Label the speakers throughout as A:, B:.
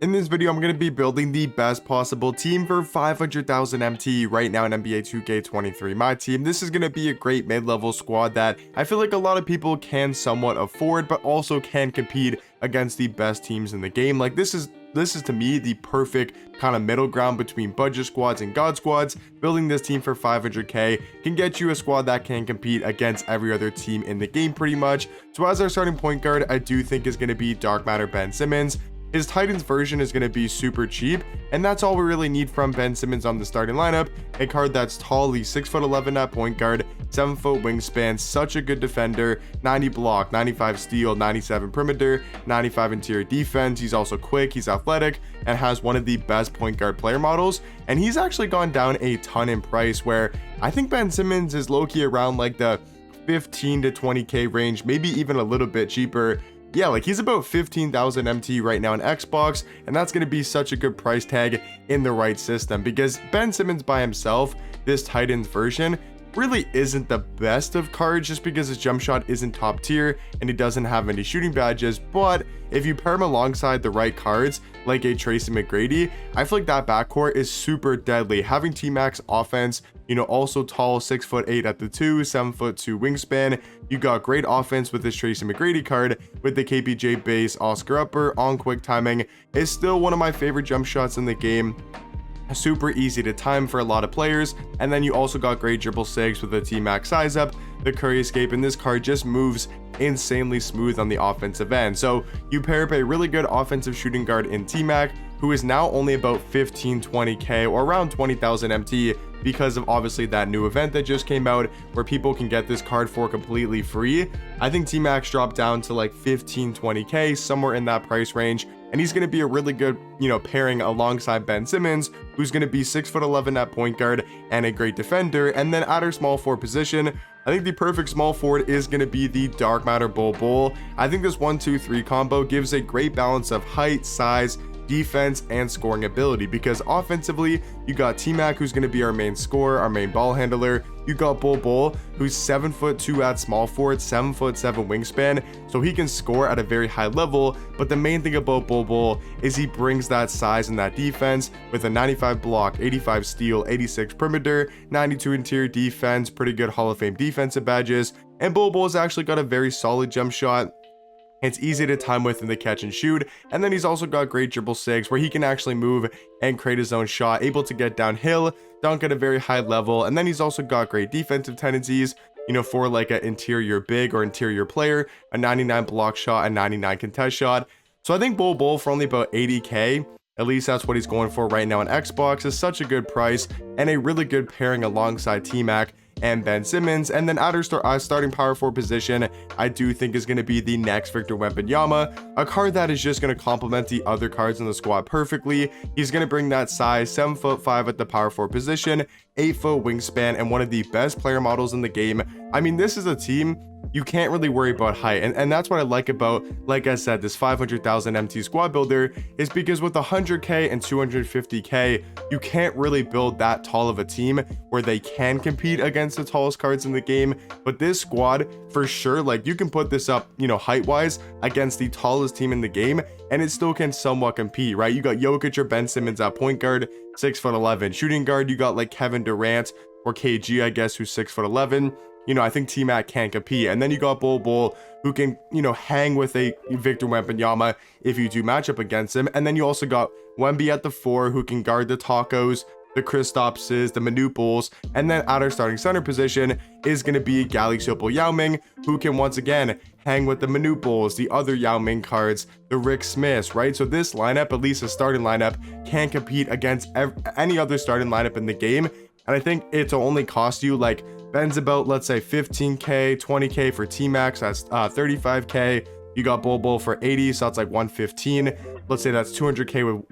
A: In this video, I'm going to be building the best possible team for 500,000 MT right now in NBA 2K23. My team, this is going to be a great mid-level squad that I feel like a lot of people can somewhat afford, but also can compete against the best teams in the game. Like this is to me the perfect kind of middle ground between budget squads and god squads. Building this team for 500k can get you a squad that can compete against every other team in the game pretty much. So as our starting point guard, I do think is going to be Dark Matter Ben Simmons. His Titans version is going to be super cheap, and that's all we really need from Ben Simmons on the starting lineup. A card that's tall, he's 6'11" at point guard, 7-foot wingspan, such a good defender, 90 block, 95 steal, 97 perimeter, 95 interior defense. He's also quick, he's athletic, and has one of the best point guard player models. And he's actually gone down a ton in price, where I think Ben Simmons is low-key around like the 15 to 20k range, maybe even a little bit cheaper. Yeah, like he's about 15,000 MT right now on Xbox, and that's going to be such a good price tag in the right system, because Ben Simmons by himself, this Titans version, really isn't the best of cards, just because his jump shot isn't top tier and he doesn't have any shooting badges. But if you pair him alongside the right cards like a Tracy McGrady, I feel like that backcourt is super deadly. Having T-Max offense, you know, also tall, 6'8" at the 2, 7'2" wingspan. You got great offense with this Tracy McGrady card with the KPJ base, Oscar upper on quick timing. Is still one of my favorite jump shots in the game. Super easy to time for a lot of players. And then you also got great dribble sigs with the T-Max size up, the Curry escape, and this card just moves insanely smooth on the offensive end. So you pair up a really good offensive shooting guard in T-Mac, who is now only about 15-20k or around 20,000 MT, because of obviously that new event that just came out where people can get this card for completely free. I think T-Max dropped down to like 15-20k, somewhere in that price range, and he's going to be a really good, you know, pairing alongside Ben Simmons, who's going to be 6'11" at point guard and a great defender. And then at our small forward position, I think the perfect small forward is going to be the Dark Matter Bull. I think this 1-2-3 combo gives a great balance of height, size, defense, and scoring ability, because offensively you got T-Mac, who's going to be our main scorer, our main ball handler. You got Bull, who's 7'2" at small forward, 7'7" wingspan, so he can score at a very high level. But the main thing about Bull is he brings that size and that defense with a 95 block, 85 steal, 86 perimeter, 92 interior defense, pretty good Hall of Fame defensive badges. And Bull's actually got a very solid jump shot. It's easy to time with in the catch and shoot, and then he's also got great dribble sigs where he can actually move and create his own shot, able to get downhill, dunk at a very high level. And then he's also got great defensive tendencies, you know, for like an interior big or interior player, a 99 block shot, a 99 contest shot. So I think Bull for only about 80k, at least that's what he's going for right now on Xbox, is such a good price and a really good pairing alongside T-Mac and Ben Simmons. And then at our starting power forward position, I do think is going to be the next Victor Wembanyama, a card that is just going to complement the other cards in the squad perfectly. He's going to bring that size, 7'5" at the power forward position, 8-foot wingspan, and one of the best player models in the game. I mean, this is a team you can't really worry about height, and that's what I like about, like I said, this 500,000 MT squad builder, is because with 100k and 250k, you can't really build that tall of a team where they can compete against the tallest cards in the game. But this squad, for sure, like you can put this up, you know, height wise against the tallest team in the game, and it still can somewhat compete, right? You got Jokic or Ben Simmons at point guard, 6'11". Shooting guard, you got like Kevin Durant or KG, I guess, who's 6'11". You know, I think T-Mac can't compete. And then you got Bull, who can, you know, hang with a Victor Wembanyama if you do match up against him. And then you also got Wemby at the 4, who can guard the Tacos, the Kristapses, the Manuples. And then at our starting center position is going to be Galaxy Yao Ming, who can once again hang with the Manuples, the other Yao Ming cards, the Rick Smiths, right? So this lineup, at least a starting lineup, can compete against any other starting lineup in the game. And I think it'll only cost you like Ben's about, let's say, 15k, 20k for T-Max, that's 35k. You got Bull for 80, so that's like 115. Let's say that's 200k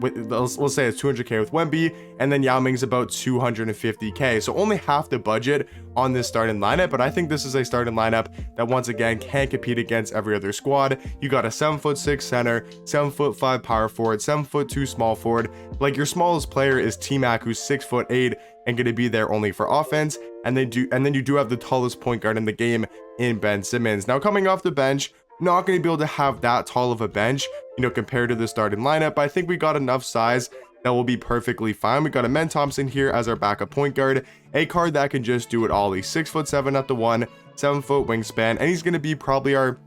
A: let's say it's 200k with Wemby, and then Yao Ming's about 250k. So only half the budget on this starting lineup, but I think this is a starting lineup that once again can compete against every other squad. You got a 7'6" center, 7'5" power forward, 7'2" small forward. Like your smallest player is T-Mac, who's 6'8" and going to be there only for offense. And then you do have the tallest point guard in the game in Ben Simmons. Now coming off the bench, Not going to be able to have that tall of a bench, compared to the starting lineup, but I think we got enough size that will be perfectly fine. We got a Men Thompson here as our backup point guard, a card that can just do it all. He's 6'7" at the 1, 7-foot wingspan, and he's going to be probably our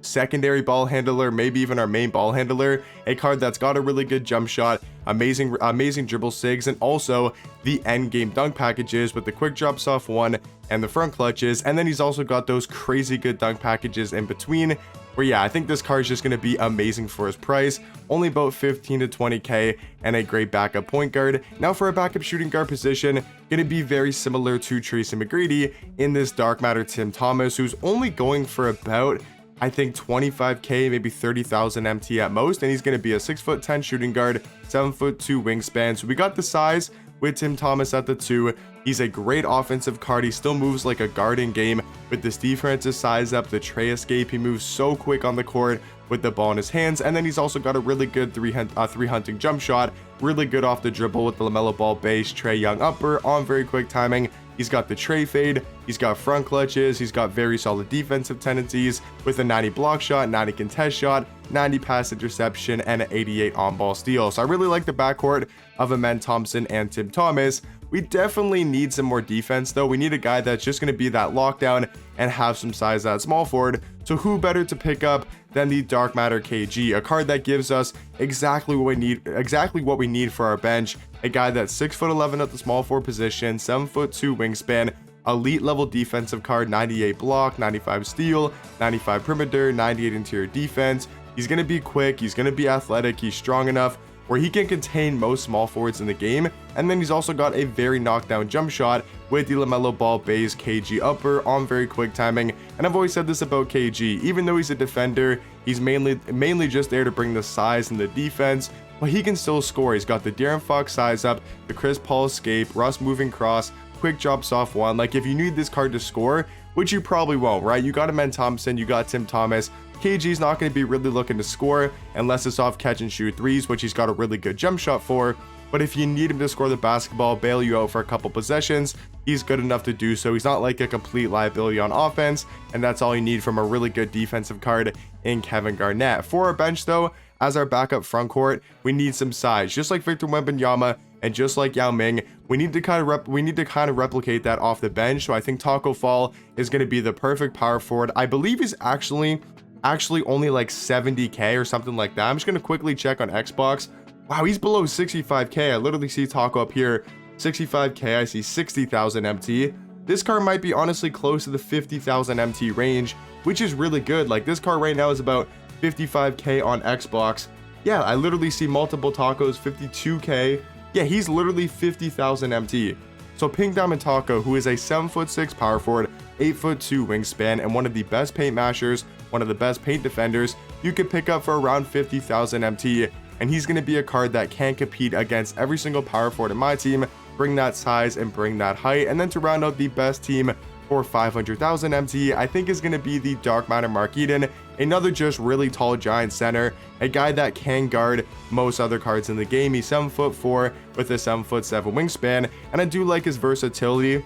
A: secondary ball handler, maybe even our main ball handler. A card that's got a really good jump shot, amazing dribble sigs, and also the end game dunk packages with the quick drops off 1 and the front clutches. And then he's also got those crazy good dunk packages in between, where yeah, I think this card is just going to be amazing for his price. Only about 15 to 20k, and a great backup point guard. Now for a backup shooting guard position, going to be very similar to Tracy McGrady in this Dark Matter Tim Thomas, who's only going for about, I think, 25k, maybe 30,000 MT at most, and he's going to be a 6'10" shooting guard, 7'2" wingspan. So we got the size with Tim Thomas at the 2. He's a great offensive card. He still moves like a guard in game with this defensive size up, the tray escape. He moves so quick on the court with the ball in his hands, and then he's also got a really good three hunting jump shot, really good off the dribble with the LaMelo Ball base, Trae Young upper on very quick timing. He's got the tray fade, he's got front clutches, he's got very solid defensive tendencies with a 90 block shot, 90 contest shot, 90 pass interception, and an 88 on-ball steal. So I really like the backcourt of Amen Thompson and Tim Thomas. We definitely need some more defense though. We need a guy that's just going to be that lockdown and have some size at small forward. So who better to pick up than the Dark Matter KG, a card that gives us exactly what we need for our bench. A guy that's 6'11" at the small forward position, 7'2" wingspan, elite level defensive card, 98 block, 95 steal, 95 perimeter, 98 interior defense. He's going to be quick, he's going to be athletic, he's strong enough where he can contain most small forwards in the game. And then he's also got a very knockdown jump shot with the LaMelo Ball base KG upper on very quick timing. And I've always said this about KG, even though he's a defender, he's mainly just there to bring the size and the defense, but he can still score. He's got the De'Aaron Fox size up, the Chris Paul escape, Russ moving cross, quick drops off 1. Like, if you need this card to score, which you probably won't, right? You got Amen Thompson, you got Tim Thomas. KG's not going to be really looking to score unless it's off catch and shoot threes, which he's got a really good jump shot for. But if you need him to score the basketball, bail you out for a couple possessions, he's good enough to do so. He's not like a complete liability on offense, and that's all you need from a really good defensive card in Kevin Garnett. For our bench though, as our backup front court, we need some size, just like Victor Wembanyama and just like Yao Ming. We need to kind of replicate that off the bench. So I think Taco Fall is going to be the perfect power forward. I believe he's actually only like 70k or something like that. I'm just going to quickly check on Xbox. Wow, he's below 65k. I literally see Taco up here 65k. I see 60,000 MT. This card might be honestly close to the 50,000 MT range, which is really good. Like, this card right now is about 55k on Xbox. Yeah, I literally see multiple Tacos 52k. Yeah, he's literally 50,000 MT. So Pink Diamond Taco, who is a 7'6" power forward, 8'2" wingspan, and one of the best paint mashers, one of the best paint defenders, you could pick up for around 50,000 MT. And he's going to be a card that can compete against every single power forward in my team, bring that size and bring that height. And then to round out the best team for 500,000 MT, I think is going to be the Dark Matter Mark Eden, another just really tall giant center, a guy that can guard most other cards in the game. He's 7'4" with a 7'7" wingspan, and I do like his versatility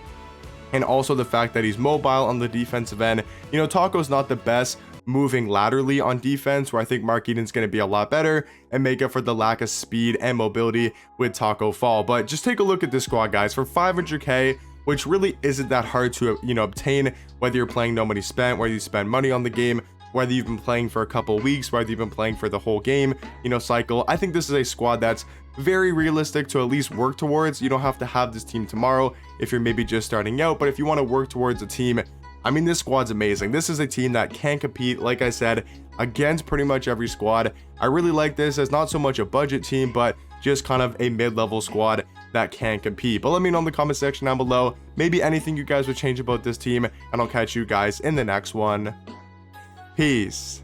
A: and also the fact that he's mobile on the defensive end. Taco's not the best moving laterally on defense, where I think Mark Eden's going to be a lot better and make up for the lack of speed and mobility with Taco Fall. But just take a look at this squad, guys. For 500k, which really isn't that hard to obtain, whether you're playing no money spent, whether you spend money on the game, whether you've been playing for a couple weeks, whether you've been playing for the whole game cycle, I think this is a squad that's very realistic to at least work towards. You don't have to have this team tomorrow if you're maybe just starting out, but if you want to work towards a team, I mean, this squad's amazing. This is a team that can compete, like I said, against pretty much every squad. I really like this as not so much a budget team, but just kind of a mid-level squad that can compete. But let me know in the comment section down below, maybe anything you guys would change about this team, and I'll catch you guys in the next one. Peace.